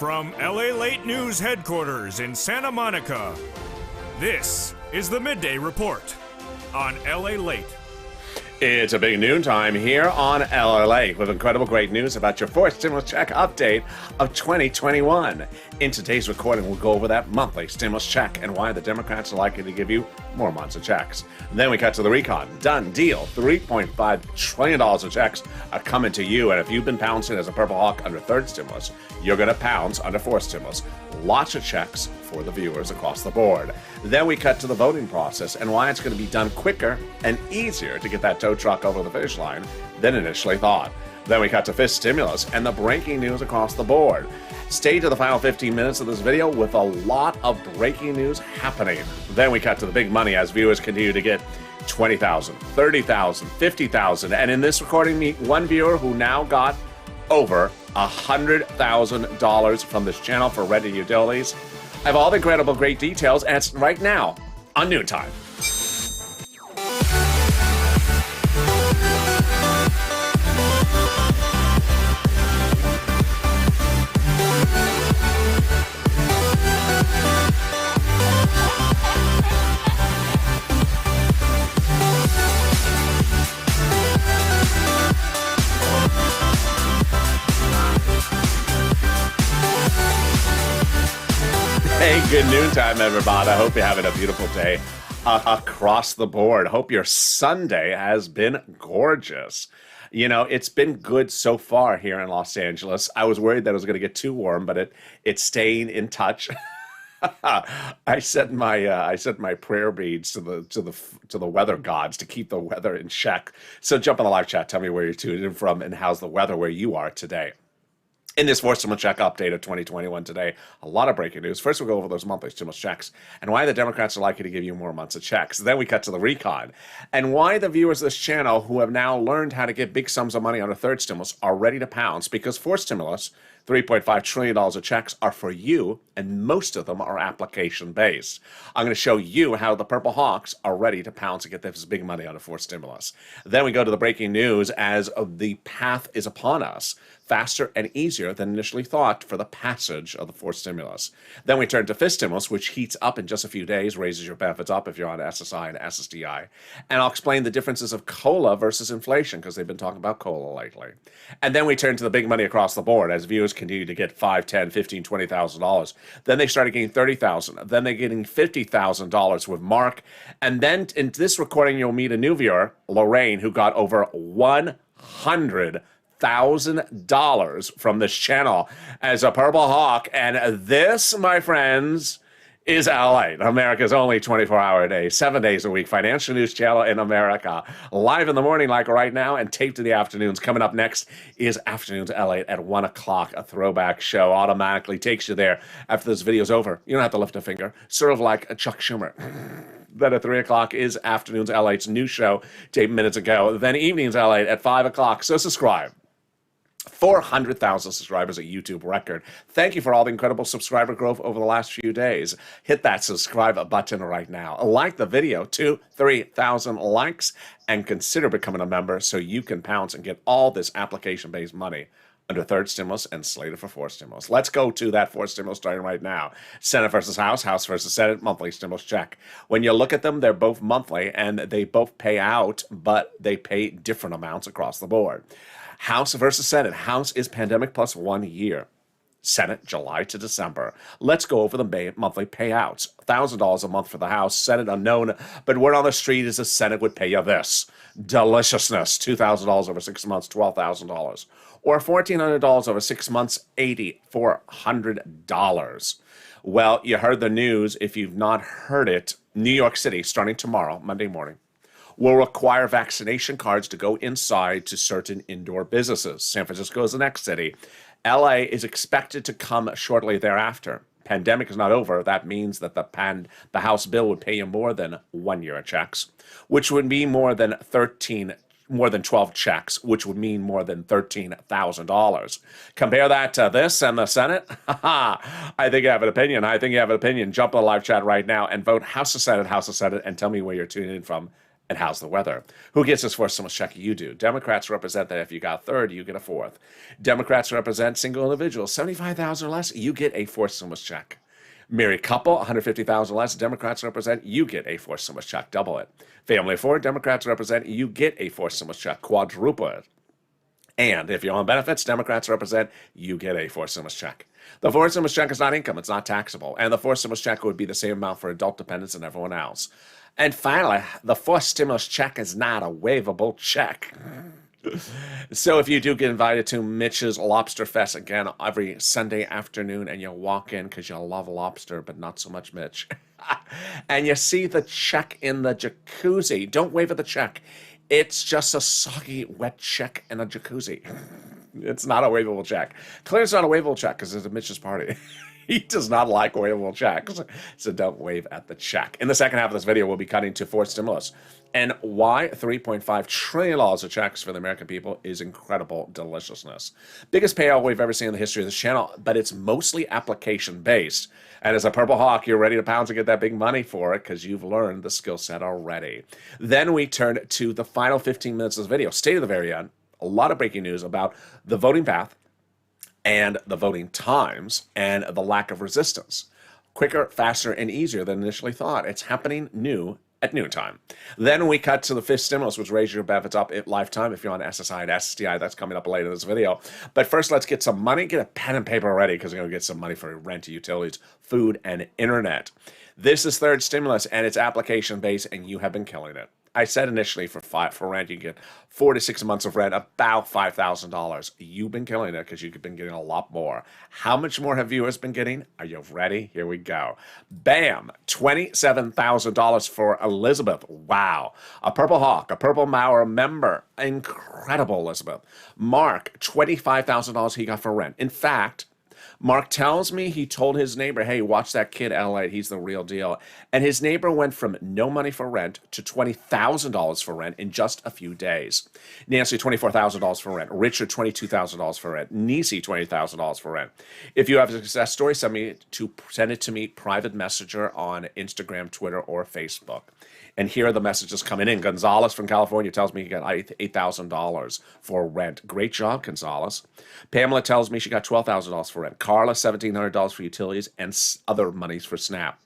From LALATE News headquarters in Santa Monica, this is the Midday Report on LALATE. It's a big noontime here on LALATE with incredible great news about your fourth stimulus check update of 2021. In today's recording, we'll go over that monthly stimulus check and why the Democrats are likely to give you more months of checks. Then we cut to the recon. Done deal. $3.5 trillion of checks are coming to you, and if you've been pouncing as a purple hawk under third stimulus, you're going to pounce under fourth stimulus. Lots of checks for the viewers across the board. Then we cut to the voting process and why it's going to be done quicker and easier to get that tow truck over the finish line than initially thought. Then we cut to fifth stimulus and the breaking news across the board. Stay to the final 15 minutes of this video with a lot of breaking news happening. Then we cut to the big money as viewers continue to get $20,000, $30,000, $50,000, and in this recording, meet one viewer who now got over $100,000 from this channel for rented utilities. I have all the incredible great details, and it's right now on Noontime. Hey, good noontime, everybody. I hope you're having a beautiful day across the board. Hope your Sunday has been gorgeous. You know, it's been good so far here in Los Angeles. I was worried that it was going to get too warm, but it's staying in touch. I sent my prayer beads to the weather gods to keep the weather in check. So jump on the live chat. Tell me where you're tuning in from and how's the weather where you are today. In this fourth stimulus check update of 2021 today, a lot of breaking news. First, we'll go over those monthly stimulus checks and why the Democrats are likely to give you more months of checks. Then we cut to the recon and why the viewers of this channel who have now learned how to get big sums of money on a third stimulus are ready to pounce because fourth stimulus, $3.5 trillion of checks are for you, and most of them are application-based. I'm going to show you how the Purple Hawks are ready to pounce and get this big money on a fourth stimulus. Then we go to the breaking news as the path is upon us, faster and easier than initially thought for the passage of the fourth stimulus. Then we turn to fifth stimulus, which heats up in just a few days, raises your benefits up if you're on SSI and SSDI. And I'll explain the differences of COLA versus inflation, because they've been talking about COLA lately. And then we turn to the big money across the board as viewers continue to get $5, $10, $15, $20,000. Then they started getting $30,000. Then they're getting $50,000 with Mark. And then in this recording, you'll meet a new viewer, Lorraine, who got over $100,000 from this channel as a Purple Hawk. And this, my friends, is LALATE, America's only 24-hour a day, 7 days a week financial news channel in America. Live in the morning like right now and taped in the afternoons. Coming up next is Afternoons LALATE at 1 o'clock. A throwback show automatically takes you there after this video's over. You don't have to lift a finger. Sort of like a Chuck Schumer. Then at 3 o'clock is Afternoons LALATE's new show, taped minutes ago. Then Evenings LALATE at 5 o'clock. So subscribe. 400,000 subscribers, a YouTube record. Thank you for all the incredible subscriber growth over the last few days. Hit that subscribe button right now. Like the video, 2,000-3,000 likes, and consider becoming a member so you can pounce and get all this application-based money under third stimulus and slated for fourth stimulus. Let's go to that fourth stimulus starting right now. Senate versus House, House versus Senate, monthly stimulus check. When you look at them, they're both monthly and they both pay out, but they pay different amounts across the board. House versus Senate. House is pandemic plus 1 year. Senate, July to December. Let's go over the monthly payouts. $1,000 a month for the House. Senate, unknown, but word on the street is the Senate would pay you this. Deliciousness. $2,000 over 6 months, $12,000. Or $1,400 over 6 months, $8,400. Well, you heard the news. If you've not heard it, New York City, starting tomorrow, Monday morning, will require vaccination cards to go inside to certain indoor businesses. San Francisco is the next city. LA is expected to come shortly thereafter. Pandemic is not over. That means that the House bill would pay you more than 1 year of checks, which would be more than 12 checks, which would mean more than $13,000. Compare that to this and the Senate. I think you have an opinion. Jump on the live chat right now and vote House of Senate, and tell me where you're tuning in from And how's the weather? Who gets this fourth stimulus check? You do. Democrats represent that if you got a third, you get a fourth. Democrats represent single individuals, 75,000 or less, you get a fourth stimulus check. Married couple, 150,000 or less, Democrats represent, you get a fourth stimulus check, double it. Family of four, Democrats represent, you get a fourth stimulus check, quadruple it. And if you're on benefits, Democrats represent, you get a fourth stimulus check. The fourth stimulus check is not income, it's not taxable. And the fourth stimulus check would be the same amount for adult dependents and everyone else. And finally, the fourth stimulus check is not a waivable check. So if you do get invited to Mitch's Lobster Fest again every Sunday afternoon and you walk in because you love lobster, but not so much Mitch, and you see the check in the jacuzzi, don't wave at the check. It's just a soggy, wet check in a jacuzzi. It's not a waivable check. Clearly it's not a waivable check because it's a Mitch's party. He does not like waivable checks, so don't wave at the check. In the second half of this video, we'll be cutting to fourth stimulus and why $3.5 trillion of checks for the American people is incredible deliciousness. Biggest payout we've ever seen in the history of this channel, but it's mostly application-based. And as a Purple Hawk, you're ready to pounce and get that big money for it because you've learned the skill set already. Then we turn to the final 15 minutes of this video, stay to the very end. A lot of breaking news about the voting path, and the voting times, and the lack of resistance. Quicker, faster, and easier than initially thought. It's happening new at noontime. Then we cut to the fifth stimulus, which raises your benefits up at lifetime if you're on SSI and SSDI. That's coming up later in this video. But first, let's get some money. Get a pen and paper ready because we're going to get some money for rent, utilities, food, and internet. This is third stimulus, and it's application-based, and you have been killing it. I said initially for rent, you get 4 to 6 months of rent, about $5,000. You've been killing it because you've been getting a lot more. How much more have viewers been getting? Are you ready? Here we go. Bam! $27,000 for Elizabeth. Wow. A Purple Hawk, a Purple Mauer member. Incredible, Elizabeth. Mark, $25,000 he got for rent. In fact, Mark tells me he told his neighbor, hey, watch that kid, LALATE, he's the real deal. And his neighbor went from no money for rent to $20,000 for rent in just a few days. Nancy, $24,000 for rent. Richard, $22,000 for rent. Nisi, $20,000 for rent. If you have a success story, send it to me private messenger on Instagram, Twitter, or Facebook. And here are the messages coming in. Gonzalez from California tells me he got $8,000 for rent. Great job, Gonzalez. Pamela tells me she got $12,000 for rent. Carla, $1,700 for utilities and other monies for SNAP.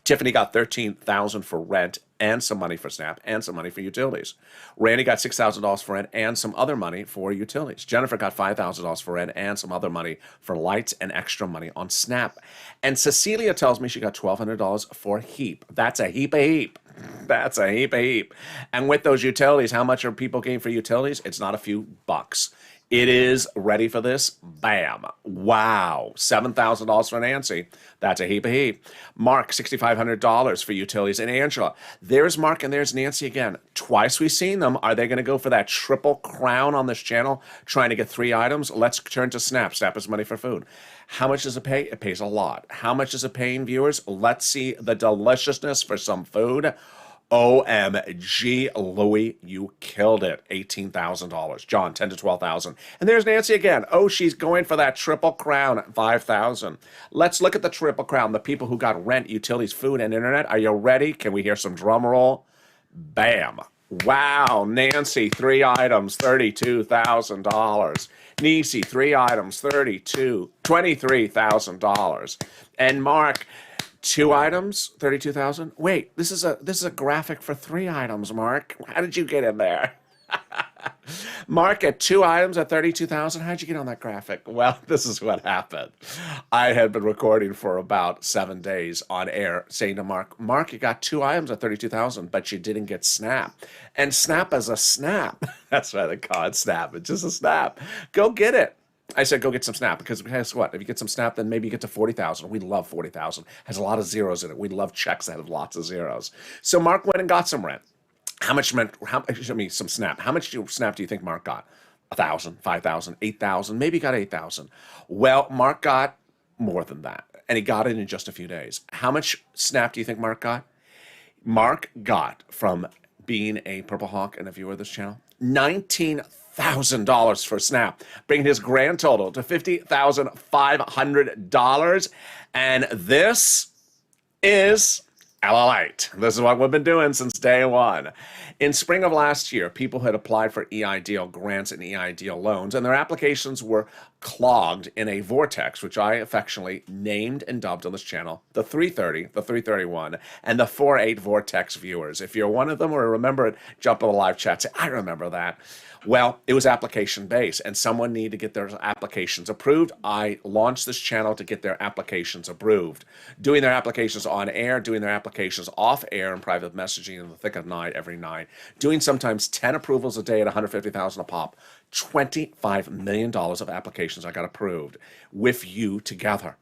Tiffany got $13,000 for rent and some money for SNAP and some money for utilities. Randy got $6,000 for rent and some other money for utilities. Jennifer got $5,000 for rent and some other money for lights and extra money on SNAP. And Cecilia tells me she got $1,200 for HEAP. That's a heap of HEAP. That's a heap of HEAP. And with those utilities, how much are people getting for utilities? It's not a few bucks. It is ready for this. Bam. Wow. $7,000 for Nancy. That's a heap of heap. Mark, $6,500 for utilities. And Angela, there's Mark and there's Nancy again. Twice we've seen them. Are they going to go for that triple crown on this channel, trying to get 3 items? Let's turn to SNAP. SNAP is money for food. How much does it pay? It pays a lot. How much is it paying, viewers? Let's see the deliciousness for some food. OMG, Louie, you killed it. $18,000. John, $10,000 to $12,000. And there's Nancy again. Oh, she's going for that triple crown, $5,000. Let's look at the triple crown, the people who got rent, utilities, food, and internet. Are you ready? Can we hear some drum roll? Bam. Wow, Nancy, 3 items, $32,000. Nisi, 3 items, $23,000. And Mark, 2 items, $32,000. Wait, this is a graphic for 3 items, Mark. How did you get in there? Mark, at 2 items at $32,000. How'd you get on that graphic? Well, this is what happened. I had been recording for about 7 days on air, saying to Mark, you got 2 items at $32,000, but you didn't get SNAP. And SNAP is a snap. That's why they call it SNAP. It's just a snap. Go get it. I said, go get some SNAP, because guess what? If you get some SNAP, then maybe you get to 40,000. We love 40,000. Has a lot of zeros in it. We love checks that have lots of zeros. So Mark went and got some rent. Some SNAP. How much SNAP do you think Mark got? 1,000, 5,000, 8,000, maybe he got 8,000. Well, Mark got more than that, and he got it in just a few days. How much SNAP do you think Mark got? Mark got, from being a Purple Hawk and a viewer of this channel, $19,000 for SNAP, bringing his grand total to $50,500. And this is LALATE. This is what we've been doing since day one. In spring of last year, people had applied for EIDL grants and EIDL loans, and their applications were clogged in a vortex, which I affectionately named and dubbed on this channel the 330, the 331, and the 48 vortex viewers. If you're one of them or remember it, jump in the live chat, say, I remember that. Well, it was application-based, and someone needed to get their applications approved. I launched this channel to get their applications approved. Doing their applications on air, doing their applications off air in private messaging in the thick of night every night, doing sometimes 10 approvals a day at $150,000 a pop, $25 million of applications I got approved with you together.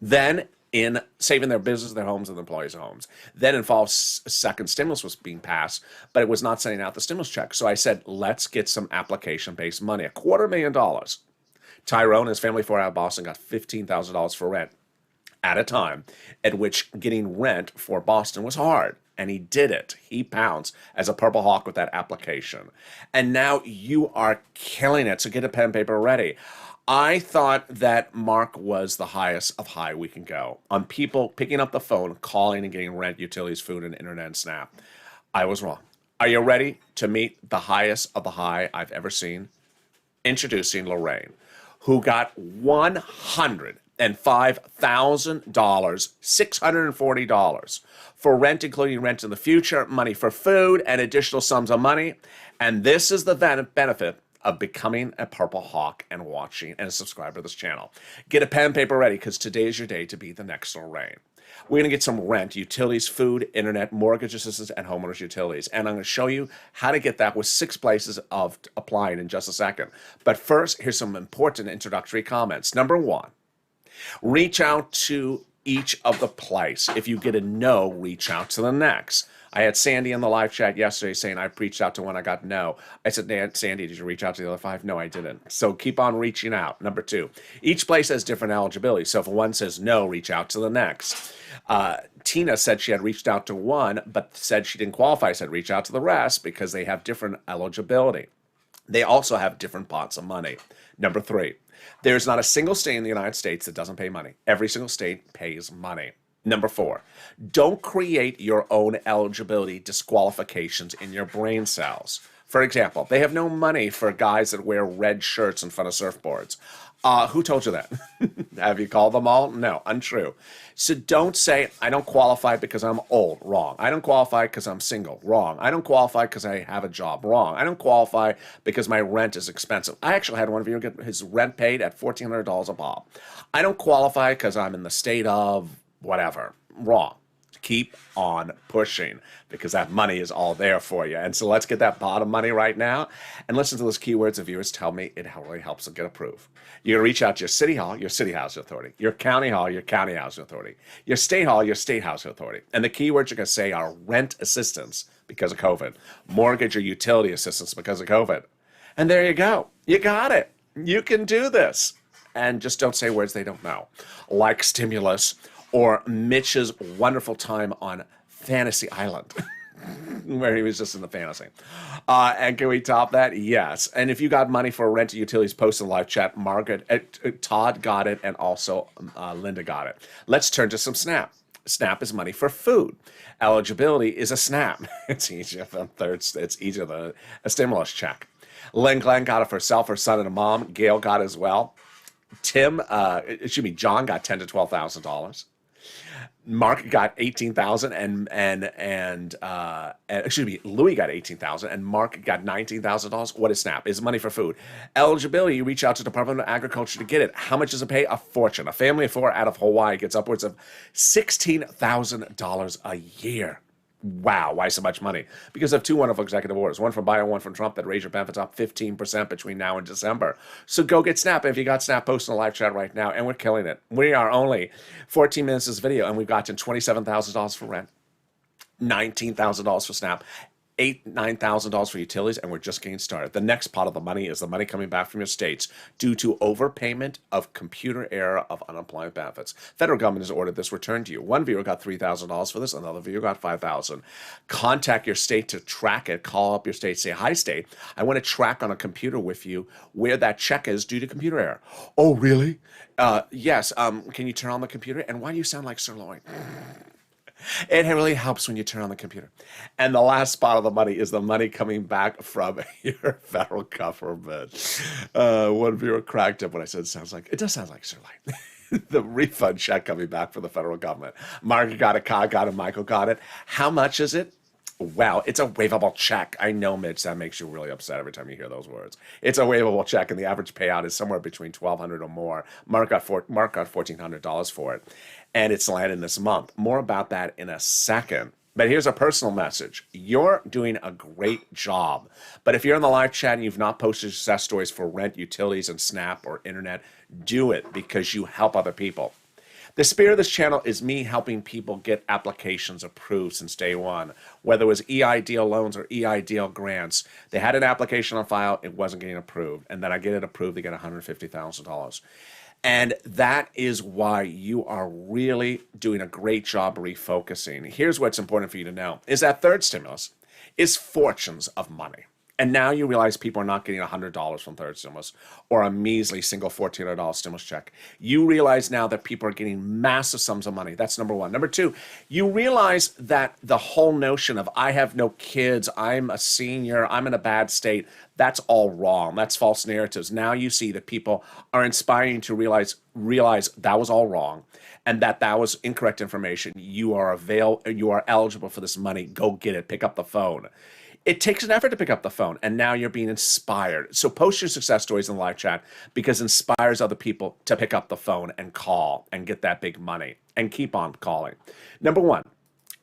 Then in saving their business, their homes, and their employees' homes. Then involves second stimulus was being passed, but it was not sending out the stimulus check. So I said, let's get some application-based money, $250,000. Tyrone and his family 4 out of Boston got $15,000 for rent at a time at which getting rent for Boston was hard. And he did it. He pounced as a Purple Hawk with that application. And now you are killing it. So get a pen and paper ready. I thought that Mark was the highest of high we can go on people picking up the phone, calling and getting rent, utilities, food, and internet and Snap. I was wrong. Are you ready to meet the highest of the high I've ever seen? Introducing Lorraine, who got $105,000, $640 for rent, including rent in the future, money for food, and additional sums of money. And this is the benefit of becoming a Purple Hawk and watching and a subscriber to this channel. Get a pen and paper ready, because today is your day to be the next Lorraine. We're going to get some rent, utilities, food, internet, mortgage assistance, and homeowners utilities. And I'm going to show you how to get that with 6 places of applying in just a second. But first, here's some important introductory comments. Number 1, reach out to each of the place. If you get a no, reach out to the next. I had Sandy in the live chat yesterday saying I reached out to one, I got no. I said, Sandy, did you reach out to the other 5? No, I didn't. So keep on reaching out. Number 2, each place has different eligibility. So if one says no, reach out to the next. Tina said she had reached out to one, but said she didn't qualify. I said reach out to the rest because they have different eligibility. They also have different pots of money. Number 3, there's not a single state in the United States that doesn't pay money. Every single state pays money. Number 4, don't create your own eligibility disqualifications in your brain cells. For example, they have no money for guys that wear red shirts in front of surfboards. Who told you that? Have you called them all? No, untrue. So don't say, I don't qualify because I'm old. Wrong. I don't qualify because I'm single. Wrong. I don't qualify because I have a job. Wrong. I don't qualify because my rent is expensive. I actually had one of you get his rent paid at $1,400 a pop. I don't qualify because I'm in the state of whatever. Wrong. Keep on pushing because that money is all there for you. And so let's get that bottom money right now and listen to those keywords the viewers tell me it really helps them get approved. You're going to reach out to your city hall, your city housing authority, your county hall, your county housing authority, your state hall, your state housing authority. And the keywords you're going to say are rent assistance because of COVID, mortgage or utility assistance because of COVID. And there you go. You got it. You can do this. And just don't say words they don't know, like stimulus or Mitch's wonderful time on Fantasy Island, where he was just in the fantasy. And can we top that? Yes. And if you got money for rent and utilities, post in the live chat. Margaret, Todd got it, and also Linda got it. Let's turn to some SNAP. SNAP is money for food. Eligibility is a SNAP. It's easier than it's easier than a stimulus check. Glenn got it for herself, her son, and a mom. Gail got it as well. John got $10,000 to $12,000. Mark got $18,000 and Louis got $18,000 and Mark got $19,000. What is SNAP? It's money for food. Eligibility, you reach out to the Department of Agriculture to get it. How much does it pay? A fortune. A family of 4 out of Hawaii gets upwards of $16,000 a year. Wow, why so much money? Because of 2 wonderful executive orders, one from Biden, one from Trump, that raise your benefits up 15% between now and December. So go get SNAP. If you got SNAP, post in the live chat right now, and we're killing it. We are only 14 minutes of this video, and we've gotten $27,000 for rent, $19,000 for SNAP, $9,000 for utilities, and we're just getting started. The next pot of the money is the money coming back from your states due to overpayment of computer error of unemployment benefits. Federal government has ordered this returned to you. One viewer got $3,000 for this, another viewer got $5,000. Contact your state to track it. Call up your state, say, hi state, I want to track on a computer with you where that check is due to computer error. Oh, really? Yes. Can you turn on the computer? And why do you sound like sirloin? It really helps when you turn on the computer. And the last spot of the money is the money coming back from your federal government. One viewer cracked up when I said it does sound like Sir Light. The refund check coming back from the federal government. Mark got it, Kyle got it, Michael got it. How much is it? Well, it's a waivable check. I know, Mitch, that makes you really upset every time you hear those words. It's a waivable check, and the average payout is somewhere between $1,200 or more. Mark got $1,400 for it, and it's landing this month. More about that in a second. But here's a personal message. You're doing a great job. But if you're in the live chat and you've not posted success stories for rent, utilities, and SNAP or internet, do it because you help other people. The spirit of this channel is me helping people get applications approved since day one, whether it was EIDL loans or EIDL grants. They had an application on file, it wasn't getting approved, and then I get it approved, they get $150,000. And that is why you are really doing a great job refocusing. Here's what's important for you to know, is that third stimulus is fortunes of money. And now you realize people are not getting $100 from third stimulus or a measly single $1,400 stimulus check. You realize now that people are getting massive sums of money. That's number one. Number two, you realize that the whole notion of I have no kids, I'm a senior, I'm in a bad state, that's all wrong. That's false narratives. Now you see that people are inspiring to realize that was all wrong and that was incorrect information. You are eligible for this money. Go get it. Pick up the phone. It takes an effort to pick up the phone, and now you're being inspired. So post your success stories in the live chat because it inspires other people to pick up the phone and call and get that big money and keep on calling. Number one,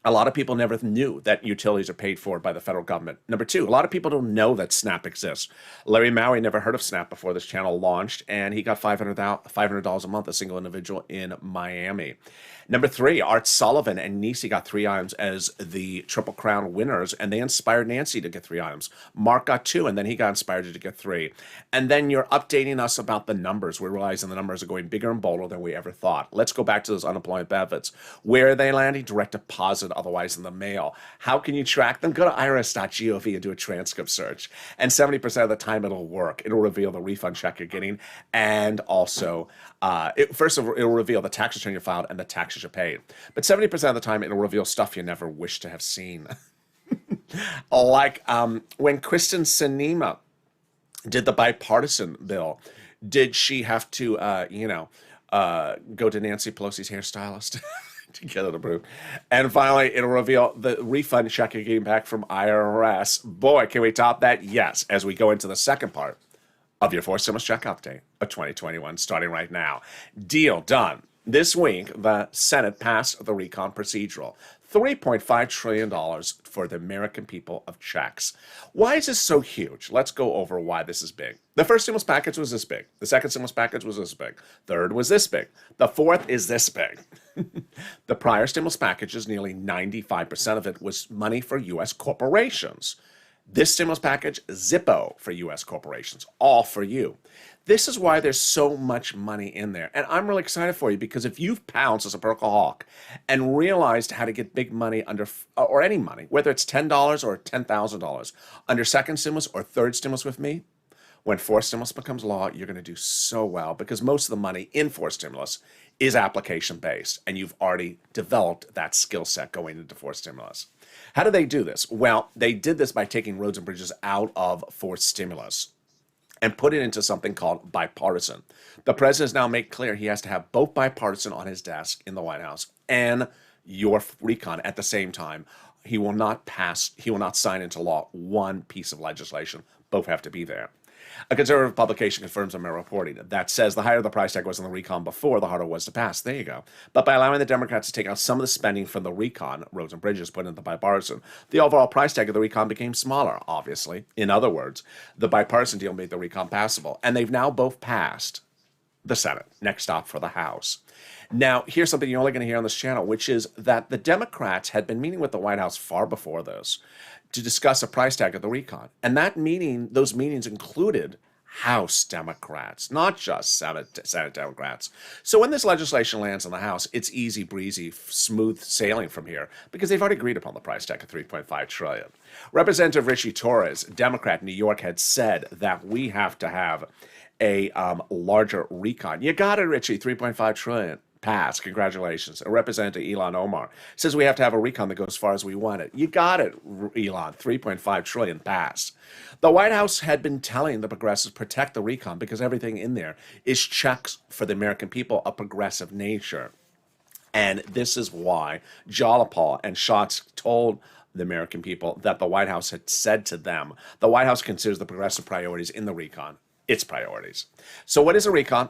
a lot of people never knew that utilities are paid for by the federal government. Number two, a lot of people don't know that SNAP exists. Larry Mowry never heard of SNAP before this channel launched, and he got $500 a month, a single individual in Miami. Number three, Art Sullivan and Nisi got 3 items as the Triple Crown winners, and they inspired Nancy to get 3 items. Mark got 2, and then he got inspired to get 3. And then you're updating us about the numbers. We're realizing the numbers are going bigger and bolder than we ever thought. Let's go back to those unemployment benefits. Where are they landing? Direct deposit, otherwise in the mail. How can you track them? Go to irs.gov and do a transcript search. And 70% of the time it'll work. It'll reveal the refund check you're getting, and also, first of all, it'll reveal the tax return you filed and the taxes you paid. But 70% of the time, it'll reveal stuff you never wish to have seen. Like when Kristen Sinema did the bipartisan bill, did she have to, go to Nancy Pelosi's hairstylist to get it approved? And finally, it'll reveal the refund check you're getting back from IRS. Boy, can we top that? Yes, as we go into the second part of your 4 stimulus check update of 2021, starting right now. Deal done. This week, the Senate passed the recon procedural. $3.5 trillion for the American people of checks. Why is this so huge? Let's go over why this is big. The first stimulus package was this big. The second stimulus package was this big. Third was this big. The fourth is this big. The prior stimulus packages, nearly 95% of it was money for U.S. corporations. This stimulus package, Zippo for U.S. corporations, all for you. This is why there's so much money in there. And I'm really excited for you because if you've pounced as a Purple Hawk and realized how to get big money or any money, whether it's $10 or $10,000, under second stimulus or third stimulus with me, when fourth stimulus becomes law, you're going to do so well because most of the money in fourth stimulus is application-based, and you've already developed that skill set going into fourth stimulus. How do they do this? Well, they did this by taking roads and bridges out of fourth stimulus and put it into something called bipartisan. The president has now made clear he has to have both bipartisan on his desk in the White House and your recon at the same time. He will not sign into law one piece of legislation. Both have to be there. A conservative publication confirms in my reporting that says the higher the price tag was on the recon before, the harder it was to pass. There you go. But by allowing the Democrats to take out some of the spending from the recon, roads and bridges, put into the bipartisan, the overall price tag of the recon became smaller, obviously. In other words, the bipartisan deal made the recon passable. And they've now both passed the Senate. Next stop for the House. Now, here's something you're only going to hear on this channel, which is that the Democrats had been meeting with the White House far before this to discuss a price tag of the recon. And those meetings included House Democrats, not just Senate Democrats. So when this legislation lands in the House, it's easy breezy, smooth sailing from here because they've already agreed upon the price tag of $3.5 trillion. Representative Richie Torres, Democrat in New York, had said that we have to have a larger recon. You got it, Richie, $3.5 trillion. passed. Congratulations. Representative Elon Omar says we have to have a recon that goes as far as we want it. You got it, Elon. 3.5 trillion passed. The White House had been telling the progressives protect the recon because everything in there is checks for the American people of progressive nature. And this is why Jalapal and Schatz told the American people that the White House had said to them, the White House considers the progressive priorities in the recon its priorities. So what is a recon?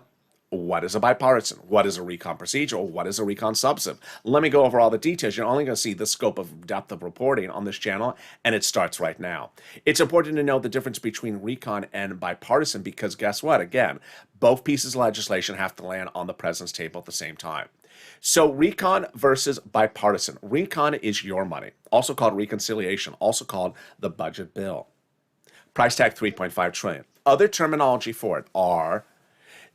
What is a bipartisan? What is a recon procedural? What is a recon substantive? Let me go over all the details. You're only going to see the scope of depth of reporting on this channel, and it starts right now. It's important to know the difference between recon and bipartisan because guess what? Again, both pieces of legislation have to land on the president's table at the same time. So recon versus bipartisan. Recon is your money, also called reconciliation, also called the budget bill. Price tag 3.5 trillion. Other terminology for it are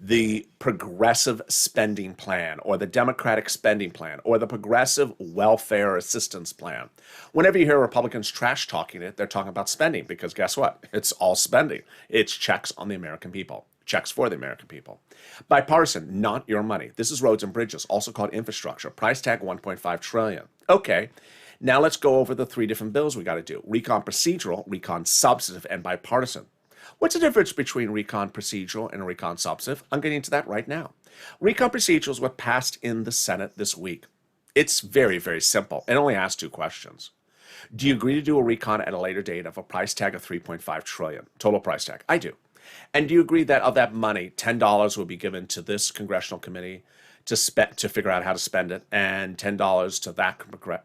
the progressive spending plan or the Democratic spending plan or the progressive welfare assistance plan. Whenever you hear Republicans trash talking it, they're talking about spending because guess what? It's all spending. It's checks on the American people. Checks for the American people. Bipartisan, not your money. This is roads and bridges, also called infrastructure. Price tag 1.5 trillion. Okay. Now let's go over the three different bills we got to do. Recon procedural, recon substantive, and bipartisan. What's the difference between recon procedural and recon substantive? I'm getting into that right now. Recon procedural is what passed in the Senate this week. It's very, very simple. It only asks two questions. Do you agree to do a recon at a later date of a price tag of 3.5 trillion? Total price tag. I do. And do you agree that of that money, $10 will be given to this congressional committee to figure out how to spend it, and $10 to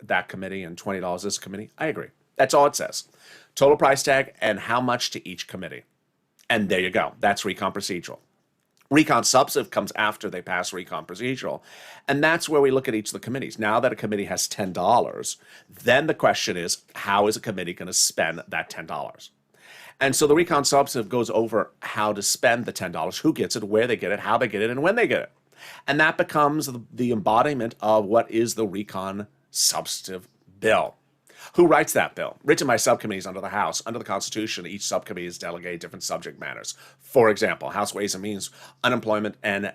that committee and $20 to this committee? I agree. That's all it says. Total price tag and how much to each committee. And there you go. That's recon procedural. Recon substantive comes after they pass recon procedural. And that's where we look at each of the committees. Now that a committee has $10, then the question is, how is a committee going to spend that $10? And so the recon substantive goes over how to spend the $10, who gets it, where they get it, how they get it, and when they get it. And that becomes the embodiment of what is the recon substantive bill. Who writes that bill? Written by subcommittees under the House. Under the Constitution, each subcommittee is delegated different subject matters. For example, House Ways and Means, unemployment, and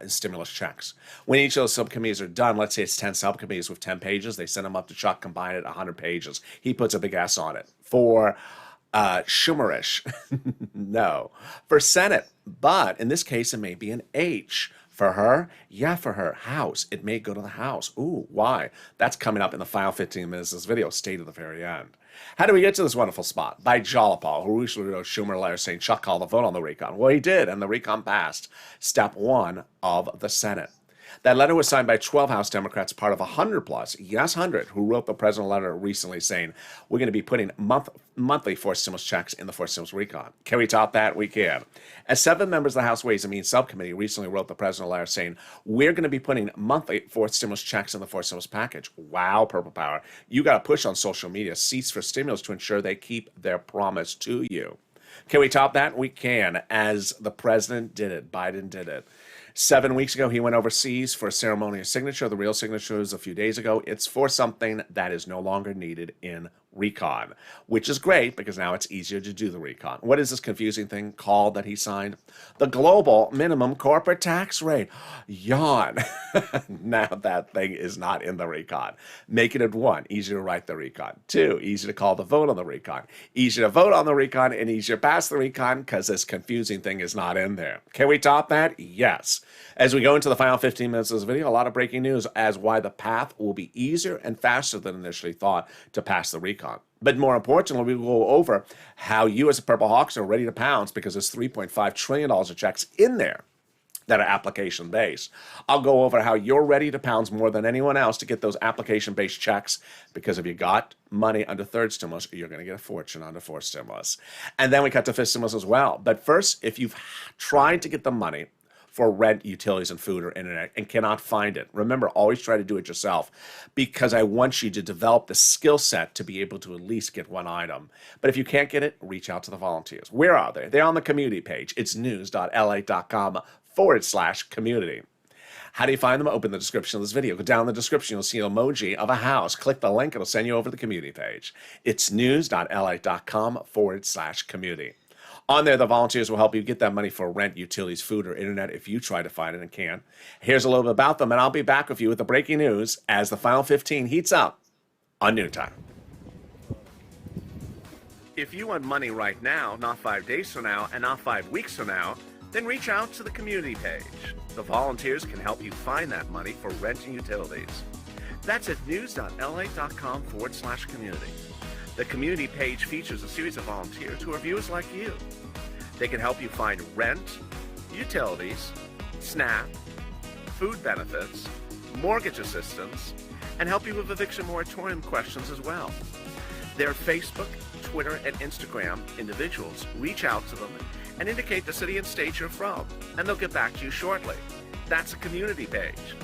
stimulus checks. When each of those subcommittees are done, let's say it's 10 subcommittees with 10 pages, they send them up to Chuck, combine it, 100 pages. He puts a big S on it. For Schumerish, no. For Senate, but in this case, it may be an H. For her? Yeah, for her. House. It may go to the House. Ooh, why? That's coming up in the final 15 minutes of this video. Stay to the very end. How do we get to this wonderful spot? By Jalapal, who recently wrote Schumer a letter saying Chuck called the vote on the recon. Well, he did, and the recon passed. Step 1 of the Senate. That letter was signed by 12 House Democrats, part of 100 plus, yes, 100, who wrote the president a letter recently saying, we're going to be putting monthly forced stimulus checks in the forced stimulus recon. Can we top that? We can. As 7 members of the House Ways and Means Subcommittee recently wrote the president a letter saying, we're going to be putting monthly forced stimulus checks in the forced stimulus package. Wow, Purple Power. You got to push on social media, seats for stimulus to ensure they keep their promise to you. Can we top that? We can, as the president did it. Biden did it. 7 weeks ago, he went overseas for a ceremonial signature. The real signature was a few days ago. It's for something that is no longer needed in recon, which is great because now it's easier to do the recon. What is this confusing thing called that he signed? The global minimum corporate tax rate. Yawn. Now that thing is not in the recon. Make it 1, easier to write the recon. 2, easier to call the vote on the recon. Easier to vote on the recon and easier to pass the recon because this confusing thing is not in there. Can we top that? Yes. As we go into the final 15 minutes of this video, a lot of breaking news as why the path will be easier and faster than initially thought to pass the recon. But more importantly, we will go over how you as a Purple Hawks are ready to pounce because there's $3.5 trillion of checks in there that are application-based. I'll go over how you're ready to pounce more than anyone else to get those application-based checks because if you got money under third stimulus, you're going to get a fortune under fourth stimulus. And then we cut to fifth stimulus as well. But first, if you've tried to get the money for rent, utilities, and food or internet and cannot find it. Remember, always try to do it yourself because I want you to develop the skill set to be able to at least get one item. But if you can't get it, reach out to the volunteers. Where are they? They're on the community page. It's news.la.com/community. How do you find them? Open the description of this video. Go down in the description. You'll see an emoji of a house. Click the link. It'll send you over to the community page. It's news.la.com/community. On there, the volunteers will help you get that money for rent, utilities, food, or internet if you try to find it and can't. Here's a little bit about them, and I'll be back with you with the breaking news as the final 15 heats up on Noontime. If you want money right now, not 5 days from now, and not 5 weeks from now, then reach out to the community page. The volunteers can help you find that money for rent and utilities. That's at news.lalate.com/community. The community page features a series of volunteers who are viewers like you. They can help you find rent, utilities, SNAP, food benefits, mortgage assistance, and help you with eviction moratorium questions as well. Their Facebook, Twitter, and Instagram individuals reach out to them and indicate the city and state you're from, and they'll get back to you shortly. That's a community page.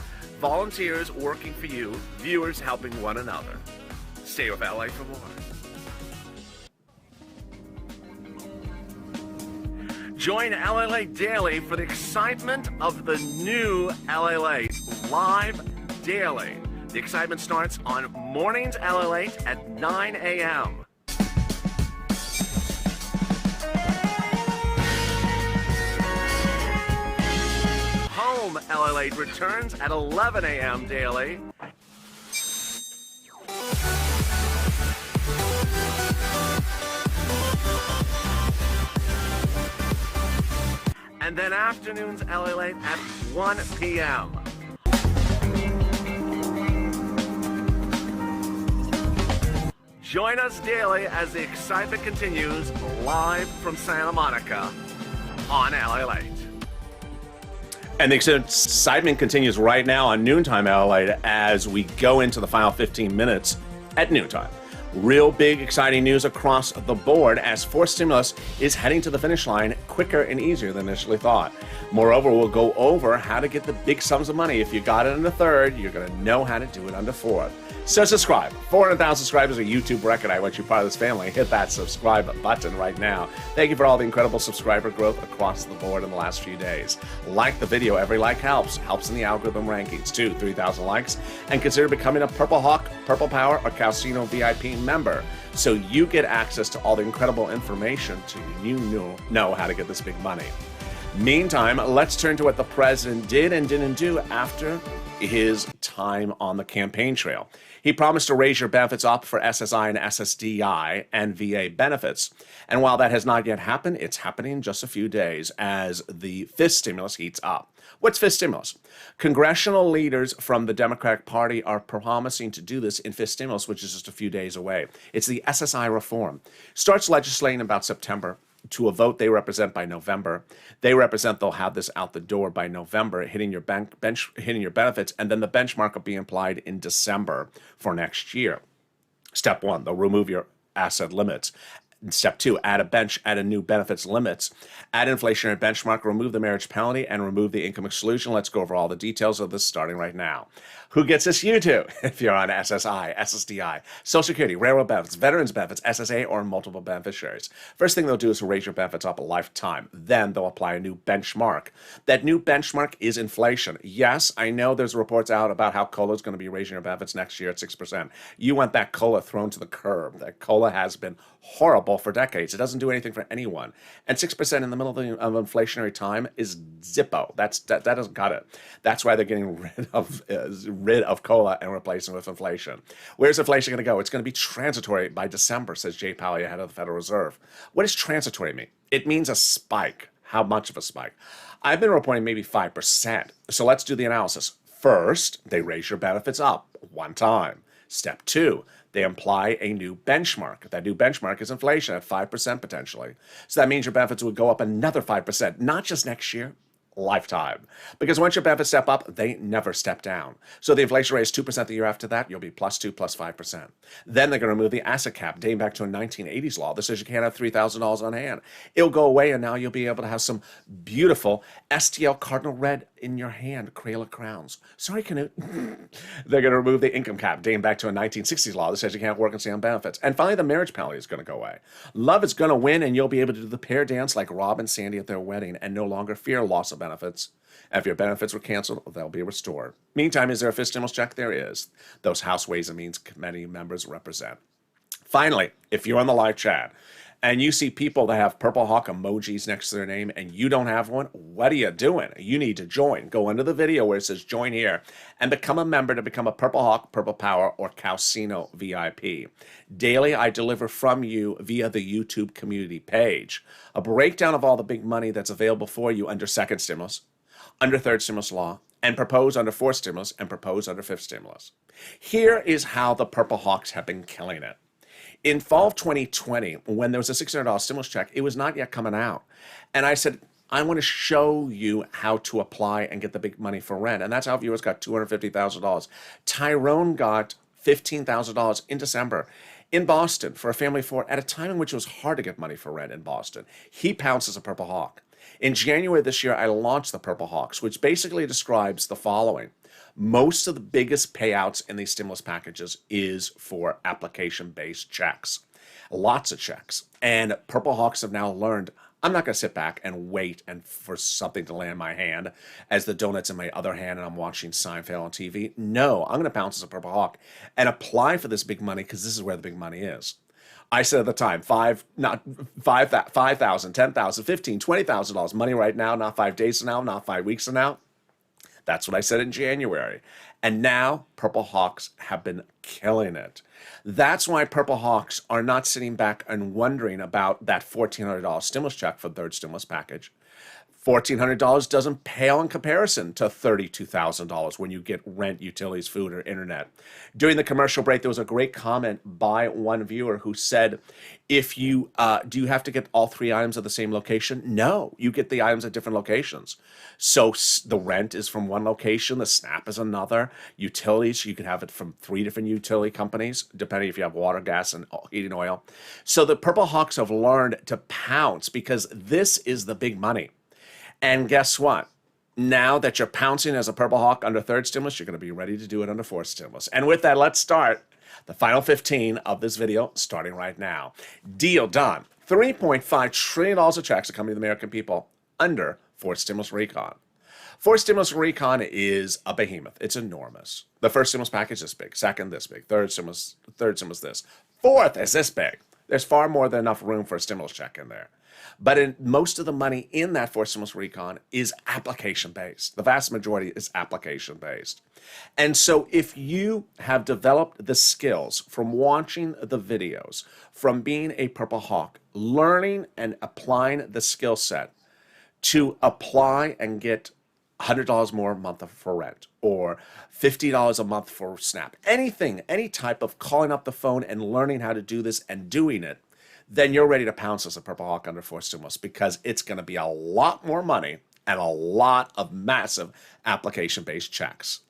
Volunteers working for you, viewers helping one another. Stay with LA for more. Join LALATE Daily for the excitement of the new LALATE live daily. The excitement starts on mornings LALATE at 9 a.m. Home LALATE returns at 11 a.m. daily. And then afternoons LALATE at 1 p.m. Join us daily as the excitement continues live from Santa Monica on LALATE. And the excitement continues right now on Noontime LALATE as we go into the final 15 minutes at noontime. Real big, exciting news across the board as forced stimulus is heading to the finish line quicker and easier than initially thought. Moreover, we'll go over how to get the big sums of money. If you got it in the third, you're going to know how to do it under fourth. So subscribe. 400,000 subscribers, a YouTube record. I want you part of this family. Hit that subscribe button right now. Thank you for all the incredible subscriber growth across the board in the last few days. Like the video. Every like helps. Helps in the algorithm rankings. 3,000 likes. And consider becoming a Purple Hawk, Purple Power, or Casino VIP member so you get access to all the incredible information so you know how to get this big money. Meantime, let's turn to what the president did and didn't do after his time on the campaign trail. He promised to raise your benefits up for SSI and SSDI and VA benefits. And while that has not yet happened, it's happening in just a few days as the fifth stimulus heats up. What's fifth stimulus? Congressional leaders from the Democratic Party are promising to do this in fifth stimulus, which is just a few days away. It's the SSI reform. Starts legislating about September. To a vote they represent by November. They represent they'll have this out the door by November, hitting your hitting your benefits, and then the benchmark will be applied in December for next year. Step one, they'll remove your asset limits. Step two, add a new benefits limits, add inflationary benchmark, remove the marriage penalty, and remove the income exclusion. Let's go over all the details of this starting right now. Who gets this? You too. If you're on SSI, SSDI, Social Security, railroad benefits, veterans benefits, SSA, or multiple beneficiaries. First thing they'll do is raise your benefits up a lifetime. Then they'll apply a new benchmark. That new benchmark is inflation. Yes, I know there's reports out about how COLA is going to be raising your benefits next year at 6%. You want that COLA thrown to the curb. That COLA has been horrible for decades. It doesn't do anything for anyone. And 6% in the middle of inflationary time is Zippo. That doesn't cut it. That's why they're getting rid of COLA and replacing it with inflation. Where's inflation going to go? It's going to be transitory by December, says Jay Powell, head of the Federal Reserve. What does transitory mean? It means a spike. How much of a spike? I've been reporting maybe 5%. So let's do the analysis. First, they raise your benefits up one time. Step two, they apply a new benchmark. That new benchmark is inflation at 5% potentially. So that means your benefits would go up another 5%, not just next year, lifetime. Because once your benefits step up, they never step down. So the inflation rate is 2% the year after that, you'll be plus 2, plus 5%. Then they're going to remove the asset cap, dating back to a 1980s law that says you can't have $3,000 on hand. It'll go away, and now you'll be able to have some beautiful STL Cardinal Red in your hand, Crayola crowns. Sorry, Canute. They're going to remove the income cap, dating back to a 1960s law that says you can't work and stay on benefits. And finally, the marriage penalty is going to go away. Love is going to win, and you'll be able to do the pair dance like Rob and Sandy at their wedding and no longer fear loss of benefits. If your benefits were canceled, they'll be restored. Meantime, is there a fifth stimulus check? There is. Those House Ways and Means Committee members represent. Finally, if you're on the live chat, and you see people that have Purple Hawk emojis next to their name and you don't have one, what are you doing? You need to join. Go under the video where it says join here and become a member to become a Purple Hawk, Purple Power, or Calcino VIP. Daily, I deliver from you via the YouTube community page a breakdown of all the big money that's available for you under second stimulus, under third stimulus law, and proposed under fourth stimulus, and proposed under fifth stimulus. Here is how the Purple Hawks have been killing it. In fall of 2020, when there was a $600 stimulus check, it was not yet coming out. And I said, I want to show you how to apply and get the big money for rent. And that's how viewers got $250,000. Tyrone got $15,000 in December in Boston for a family of four at a time in which it was hard to get money for rent in Boston. He pounces a Purple Hawk. In January this year, I launched the Purple Hawks, which basically describes the following. Most of the biggest payouts in these stimulus packages is for application-based checks. Lots of checks. And Purple Hawks have now learned, I'm not going to sit back and wait and for something to land in my hand as the donut's in my other hand and I'm watching Seinfeld on TV. No, I'm going to pounce as a Purple Hawk and apply for this big money because this is where the big money is. I said at the time, $5,000, $10,000, $15,000, $20,000 money right now, not 5 days from now, not 5 weeks from now. That's what I said in January. And now Purple Hawks have been killing it. That's why Purple Hawks are not sitting back and wondering about that $1,400 stimulus check for the third stimulus package. $1,400 doesn't pale in comparison to $32,000 when you get rent, utilities, food, or internet. During the commercial break, there was a great comment by one viewer who said, "If you do you have to get all three items at the same location?" No, you get the items at different locations. So the rent is from one location, the SNAP is another. Utilities, you can have it from 3 different utility companies, depending if you have water, gas, and heating oil. So the Purple Hawks have learned to pounce because this is the big money. And guess what? Now that you're pouncing as a Purple Hawk under third stimulus, you're going to be ready to do it under fourth stimulus. And with that, let's start the final 15 of this video, starting right now. Deal done. $3.5 trillion of checks are coming to the American people under fourth stimulus recon. Fourth stimulus recon is a behemoth. It's enormous. The first stimulus package is this big. Second, this big. Third stimulus this. Fourth is this big. There's far more than enough room for a stimulus check in there. But most of the money in that fourth stimulus recon is application-based. The vast majority is application-based. And so if you have developed the skills from watching the videos, from being a Purple Hawk, learning and applying the skill set to apply and get $100 more a month for rent or $50 a month for SNAP, anything, any type of calling up the phone and learning how to do this and doing it, then you're ready to pounce as a Purple Hawk under fourth stimulus because it's going to be a lot more money and a lot of massive application-based checks.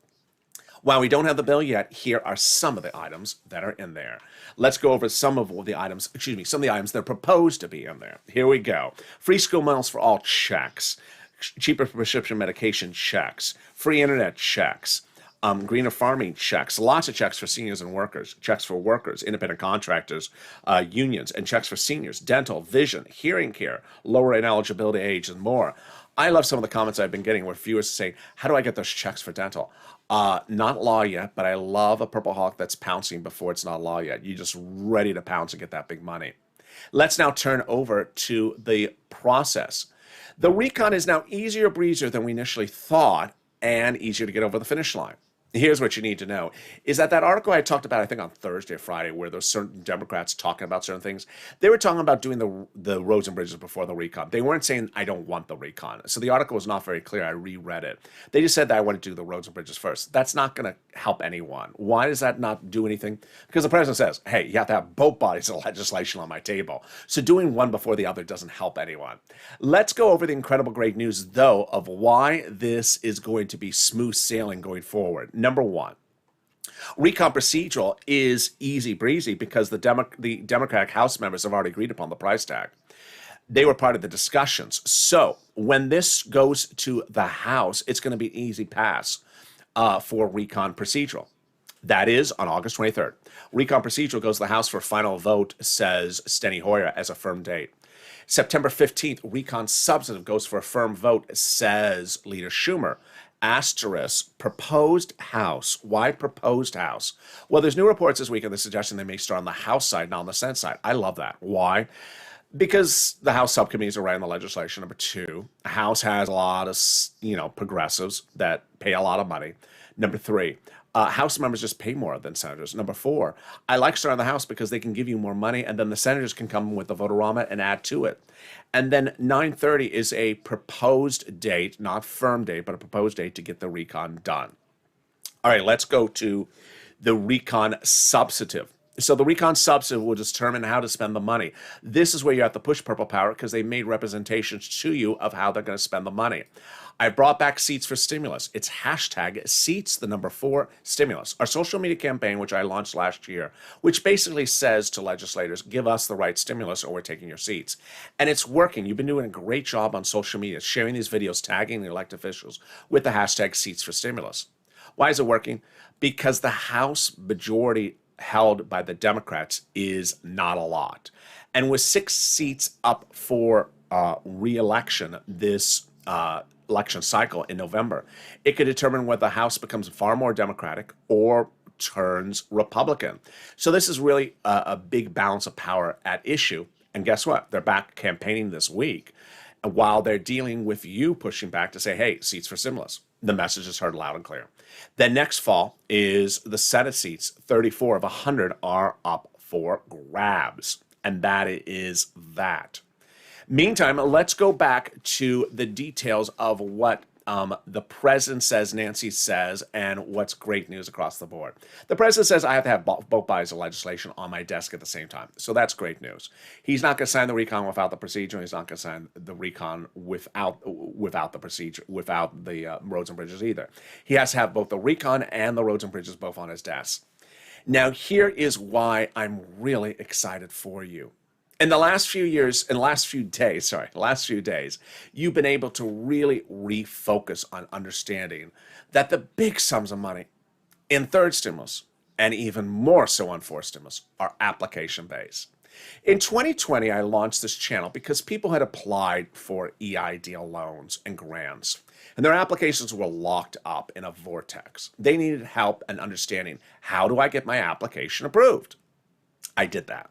While we don't have the bill yet, here are some of the items that are in there. Let's go over some of the items that are proposed to be in there. Here we go. Free school meals for all checks. Cheaper prescription medication checks. Free internet checks. Greener farming checks, lots of checks for seniors and workers, checks for workers, independent contractors, unions, and checks for seniors, dental, vision, hearing care, lower ineligibility age, and more. I love some of the comments I've been getting where viewers say, how do I get those checks for dental? Not law yet, but I love a Purple Hawk that's pouncing before it's not law yet. You're just ready to pounce and get that big money. Let's now turn over to the process. The recon is now easier breezier than we initially thought and easier to get over the finish line. Here's what you need to know, is that article I talked about, I think on Thursday or Friday, where there's certain Democrats talking about certain things, they were talking about doing the roads and bridges before the recon. They weren't saying, I don't want the recon. So the article was not very clear. I reread it. They just said that I want to do the roads and bridges first. That's not going to help anyone. Why does that not do anything? Because the president says, hey, you have to have both bodies of legislation on my table. So doing one before the other doesn't help anyone. Let's go over the incredible great news, though, of why this is going to be smooth sailing going forward. Number one, recon procedural is easy breezy because the Democratic House members have already agreed upon the price tag. They were part of the discussions. So when this goes to the House, it's going to be an easy pass for recon procedural. That is on August 23rd. Recon procedural goes to the House for final vote, says Steny Hoyer, as a firm date. September 15th, recon substantive goes for a firm vote, says Leader Schumer. Asterisk, proposed House. Why proposed House? Well, there's new reports this week of the suggestion they may start on the House side, not on the Senate side. I love that. Why? Because the House subcommittees are writing the legislation. Number two, the House has a lot of, progressives that pay a lot of money. Number three, House members just pay more than senators. Number four, I like starting the House because they can give you more money, and then the senators can come with the vote-a-rama and add to it. And then 9:30 is a proposed date, not firm date, but a proposed date to get the recon done. All right, let's go to the recon substantive. So the recon substantive will determine how to spend the money. This is where you have to push Purple Power because they made representations to you of how they're going to spend the money. I brought back Seats for Stimulus. It's hashtag Seats, the number 4, stimulus. Our social media campaign, which I launched last year, which basically says to legislators, give us the right stimulus or we're taking your seats. And it's working. You've been doing a great job on social media, sharing these videos, tagging the elected officials with the hashtag Seats for Stimulus. Why is it working? Because the House majority held by the Democrats is not a lot. And with 6 seats up for re-election this election cycle in November, it could determine whether the House becomes far more Democratic or turns Republican. So this is really a big balance of power at issue. And guess what? They're back campaigning this week while they're dealing with you pushing back to say, hey, seats for stimulus. The message is heard loud and clear. Then next fall is the Senate seats. 34 of 100 are up for grabs. And that is that. Meantime, let's go back to the details of what the president says, Nancy says, and what's great news across the board. The president says I have to have both bodies of legislation on my desk at the same time. So that's great news. He's not going to sign the recon without the procedure. He's not going to sign the recon without the procedure, without the roads and bridges either. He has to have both the recon and the roads and bridges both on his desk. Now, here is why I'm really excited for you. In the last few days, you've been able to really refocus on understanding that the big sums of money in third stimulus, and even more so on fourth stimulus, are application-based. In 2020, I launched this channel because people had applied for EIDL loans and grants, and their applications were locked up in a vortex. They needed help and understanding, how do I get my application approved? I did that.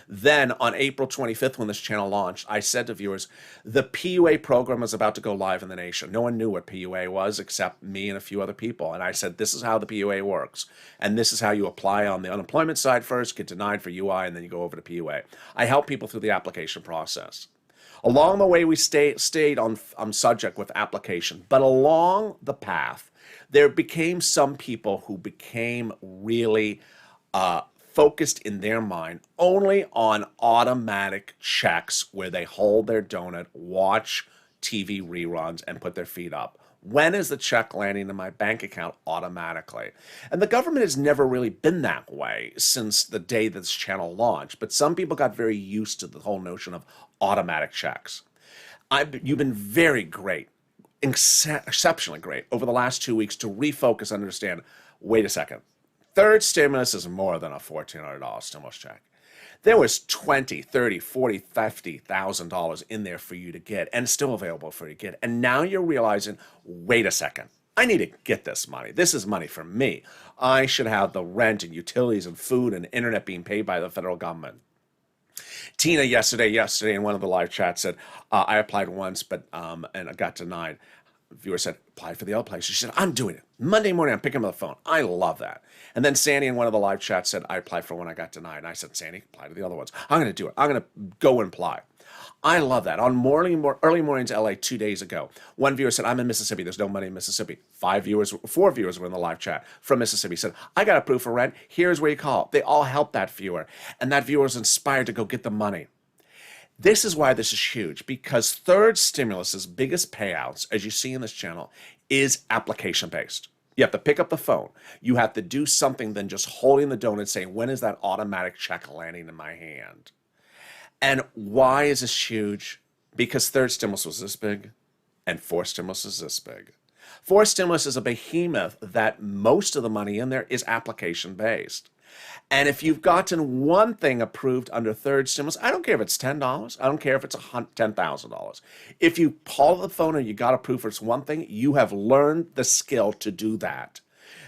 Then on April 25th, when this channel launched, I said to viewers, the PUA program is about to go live in the nation. No one knew what PUA was except me and a few other people. And I said, this is how the PUA works. And this is how you apply on the unemployment side first, get denied for UI, and then you go over to PUA. I help people through the application process. Along the way, we stayed on subject with application. But along the path, there became some people who became really focused in their mind only on automatic checks where they hold their donut, watch TV reruns, and put their feet up. When is the check landing in my bank account automatically? And the government has never really been that way since the day that this channel launched, but some people got very used to the whole notion of automatic checks. You've been very great, exceptionally great over the last 2 weeks to refocus and understand, wait a second, third stimulus is more than a $1,400 stimulus check. There was $20,000, $30,000, $40,000, $50,000 in there for you to get, and still available for you to get. And now you're realizing, wait a second, I need to get this money. This is money for me. I should have the rent and utilities and food and internet being paid by the federal government. Tina yesterday in one of the live chats said, I applied once, but and I got denied. Viewer said, apply for the other place. She said, I'm doing it. Monday morning, I'm picking up the phone. I love that. And then Sandy in one of the live chats said, I applied for one, I got denied. And I said, Sandy, apply to the other ones. I'm going to do it. I'm going to go and apply. I love that. On early mornings LA 2 days ago, one viewer said, I'm in Mississippi. There's no money in Mississippi. 4 viewers were in the live chat from Mississippi. Said, I got approved for rent. Here's where you call. They all helped that viewer. And that viewer was inspired to go get the money. This is why this is huge, because third stimulus's biggest payouts, as you see in this channel, is application-based. You have to pick up the phone. You have to do something than just holding the donut saying, when is that automatic check landing in my hand? And why is this huge? Because third stimulus was this big, and fourth stimulus is this big. Fourth stimulus is a behemoth that most of the money in there is application-based. And if you've gotten one thing approved under third stimulus, I don't care if it's $10. I don't care if it's $10,000. If you call the phone and you got approved for one thing, you have learned the skill to do that.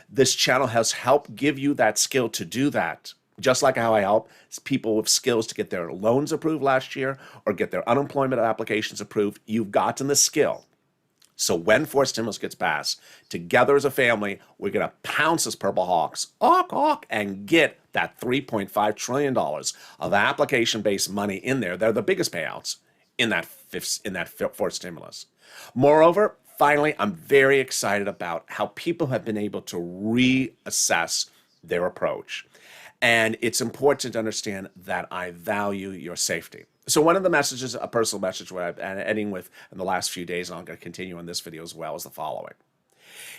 This channel has helped give you that skill to do that. Just like how I help people with skills to get their loans approved last year or get their unemployment applications approved, you've gotten the skill. So when forced stimulus gets passed, together as a family, we're going to pounce as Purple Hawks, and get that $3.5 trillion of application-based money in there. They're the biggest payouts in that forced stimulus. Moreover, finally, I'm very excited about how people have been able to reassess their approach. And it's important to understand that I value your safety. So one of the messages, a personal message what I've been ending with in the last few days, and I'm going to continue in this video as well, is the following.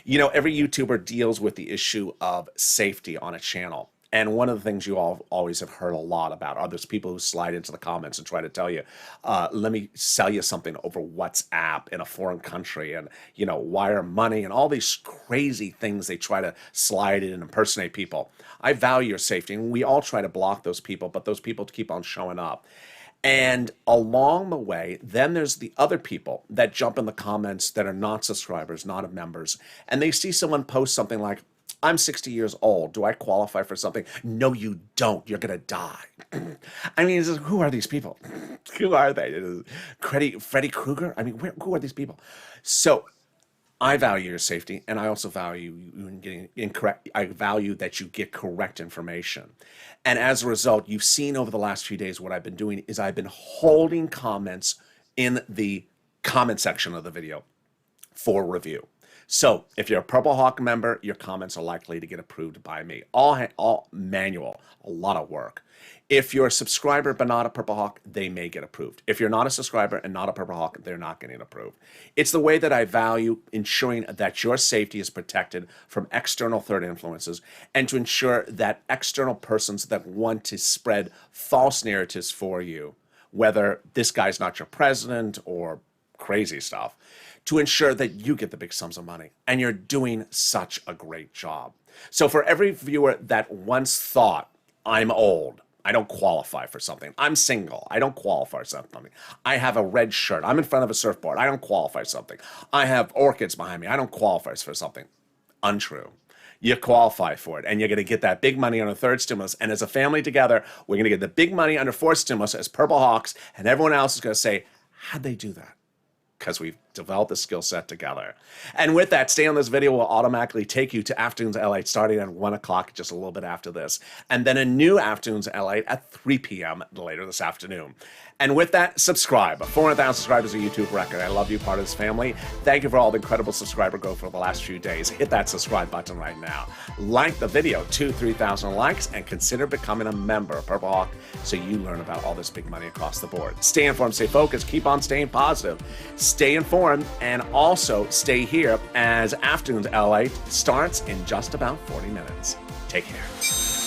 You know, every YouTuber deals with the issue of safety on a channel. And one of the things you all always have heard a lot about are those people who slide into the comments and try to tell you, let me sell you something over WhatsApp in a foreign country and, you know, wire money and all these crazy things they try to slide in and impersonate people. I value your safety, and we all try to block those people, but those people keep on showing up. And along the way, then there's the other people that jump in the comments that are not subscribers, not members, and they see someone post something like, I'm 60 years old. Do I qualify for something? No, you don't. You're going to die. I mean, who are these people? Who are they? Freddy Krueger? I mean, who are these people? So I value your safety, and I also value you getting incorrect. I value that you get correct information. And as a result, you've seen over the last few days what I've been doing is I've been holding comments in the comment section of the video for review. So if you're a Purple Hawk member, your comments are likely to get approved by me. All manual, a lot of work. If you're a subscriber but not a Purple Hawk, they may get approved. If you're not a subscriber and not a Purple Hawk, they're not getting approved. It's the way that I value ensuring that your safety is protected from external third influences and to ensure that external persons that want to spread false narratives for you, whether this guy's not your president or crazy stuff, to ensure that you get the big sums of money. And you're doing such a great job. So for every viewer that once thought, I'm old, I don't qualify for something. I'm single, I don't qualify for something. I have a red shirt, I'm in front of a surfboard, I don't qualify for something. I have orchids behind me, I don't qualify for something. Untrue. You qualify for it, and you're going to get that big money on a third stimulus. And as a family together, we're going to get the big money under fourth stimulus as Purple Hawks, and everyone else is going to say, how'd they do that? Because we've developed the skill set together. And with that, stay on this video will automatically take you to Afternoons LATE starting at 1 o'clock, just a little bit after this. And then a new Afternoons LATE at 3 p.m. later this afternoon. And with that, subscribe. 400,000 subscribers is a YouTube record. I love you, part of this family. Thank you for all the incredible subscriber growth for the last few days. Hit that subscribe button right now. Like the video, 2,000-3,000 likes, and consider becoming a member of Purple Hawk so you learn about all this big money across the board. Stay informed, stay focused, keep on staying positive, stay informed, and also stay here as Afternoons LATE starts in just about 40 minutes. Take care.